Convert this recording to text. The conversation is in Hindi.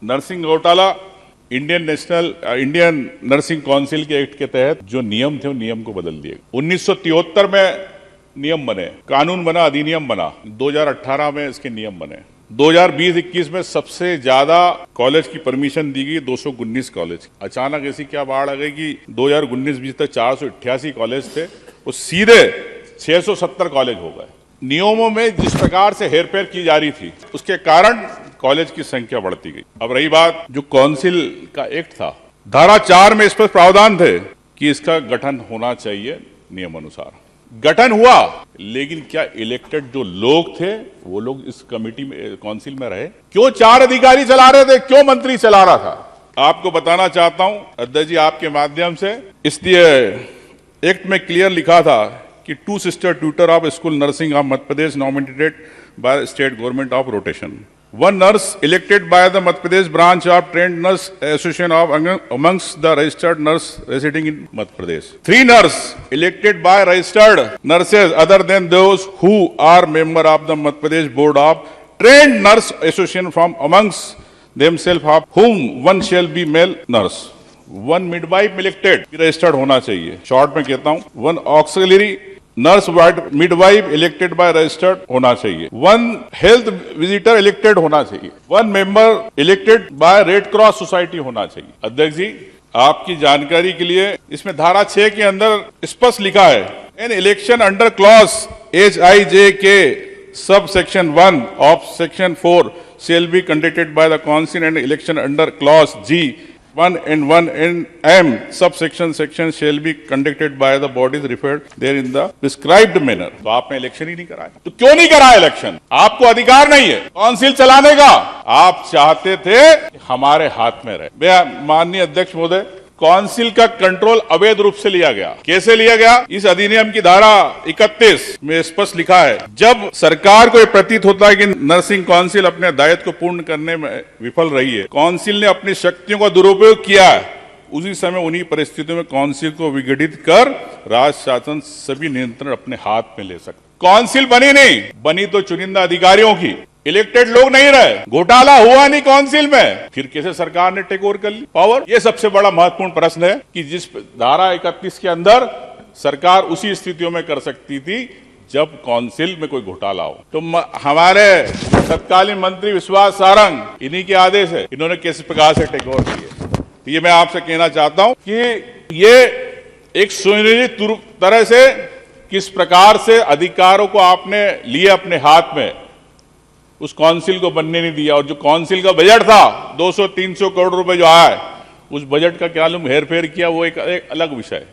नर्सिंग घोटाला इंडियन नर्सिंग काउंसिल के एक्ट के तहत जो नियम थे, उन नियम को बदल दिए। 1973 में नियम बने, कानून बना, अधिनियम बना, 2018 में इसके नियम बने। 2020-21 में सबसे ज्यादा कॉलेज की परमिशन दी गई 219 कॉलेज। अचानक ऐसी क्या बाढ़ आ गई कि 2019-20 तक 488 कॉलेज थे, वो सीधे 670 कॉलेज हो गए। नियमों में जिस प्रकार से हेरफेर की जा रही थी, उसके कारण कॉलेज की संख्या बढ़ती गई। अब रही बात जो काउंसिल का एक्ट था, धारा 4 में स्पष्ट प्रावधान थे कि इसका गठन होना चाहिए नियम अनुसार। गठन हुआ, लेकिन क्या इलेक्टेड जो लोग थे वो लोग इस कमेटी में, काउंसिल में रहे? क्यों 4 अधिकारी चला रहे थे, क्यों मंत्री चला रहा था? आपको बताना चाहता हूं अध्यक्ष जी आपके माध्यम से, इसलिए एक्ट में क्लियर लिखा था कि 2 sister tutor of school nursing of Madhya Pradesh nominated by state government of rotation, 1 nurse elected by the Madhya Pradesh branch of Trained Nurse Association of amongst the registered nurse residing in Madhya Pradesh, 3 nurse elected by registered nurses other than those who are member of the Madhya Pradesh board of Trained Nurse Association from amongst themselves of whom 1 shall be male nurse, 1 midwife elected registered होना चाहिए, शॉर्ट में कहता हूँ, 1 auxiliary nurse midwife elected by registered होना चाहिए, 1 हेल्थ विजिटर इलेक्टेड होना चाहिए, 1 member elected by red cross society होना चाहिए। अध्यक्ष जी आपकी जानकारी के लिए इसमें धारा 6 के अंदर स्पष्ट लिखा है, an election under clause HIJK sub section 1 of section 4 shall be conducted by the council and election under clause G1 and 1 and M subsection section shall be conducted by the bodies referred there in the prescribed manner। तो आपने इलेक्शन ही नहीं कराया, तो क्यों नहीं कराया इलेक्शन? आपको अधिकार नहीं है काउंसिल चलाने का। आप चाहते थे कि हमारे हाथ में रहे। माननीय अध्यक्ष महोदय, काउंसिल का कंट्रोल अवैध रूप से लिया गया। कैसे लिया गया? इस अधिनियम की धारा 31 में स्पष्ट लिखा है, जब सरकार को यह प्रतीत होता है कि नर्सिंग काउंसिल अपने दायित्व को पूर्ण करने में विफल रही है, काउंसिल ने अपनी शक्तियों का दुरुपयोग किया है, उसी समय उन्हीं परिस्थितियों में काउंसिल को विघटित कर राज्य शासन सभी नियंत्रण अपने हाथ में ले सकता। काउंसिल बनी नहीं, बनी तो चुनिंदा अधिकारियों की, इलेक्टेड लोग नहीं रहे, घोटाला हुआ नहीं काउंसिल में, फिर कैसे सरकार ने टेक ओवर कर ली पावर? ये सबसे बड़ा महत्वपूर्ण प्रश्न है कि जिस धारा 31 के अंदर सरकार उसी स्थितियों में कर सकती थी जब काउंसिल में कोई घोटाला हो। तो हमारे तत्कालीन मंत्री विश्वास सारंग, इन्हीं के आदेश है, इन्होंने किस प्रकार से टेक ओवर किए। ये मैं आपसे कहना चाहता हूं कि ये एक सुनियोजित तरह से किस प्रकार से अधिकारों को आपने लिए अपने हाथ में, उस काउंसिल को बनने नहीं दिया। और जो काउंसिल का बजट था 200-300 करोड़ रुपए जो आया है, उस बजट का क्या हेर फेर किया, वो एक अलग विषय है।